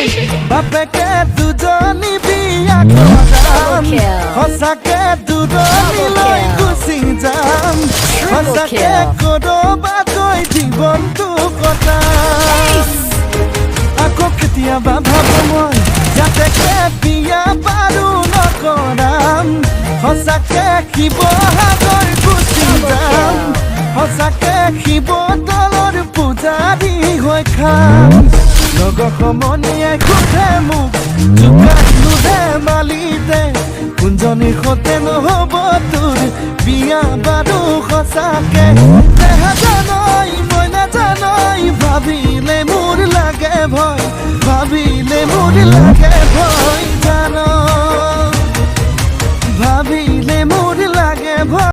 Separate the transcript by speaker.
Speaker 1: বাপেকে দুজনী বিয়া কৰাম সঁচাকে দুজনীলৈ গুচি যাম সঁচাকে ক'ৰবাকৈ জীৱনটো কটাম আকৌ কেতিয়াবা ভাবো মই যাতে বিয়া বাৰু নকৰাম সঁচাকে শিৱসাগৰ গুচি যাম সঁচাকে শিৱদৌলৰ পূজাৰী হৈ খাম লগৰ সমনীয়াই সোধে মোক জোকাত ধেমালিতে কোনজনীৰ সৈতে নহ'ব তোৰ বিয়া বাৰু সঁচাকে নেজানই মই নেজানই ভাবিলে মোৰ লাগে ভয় ভাবিলে মোৰ লাগে ভয় জানো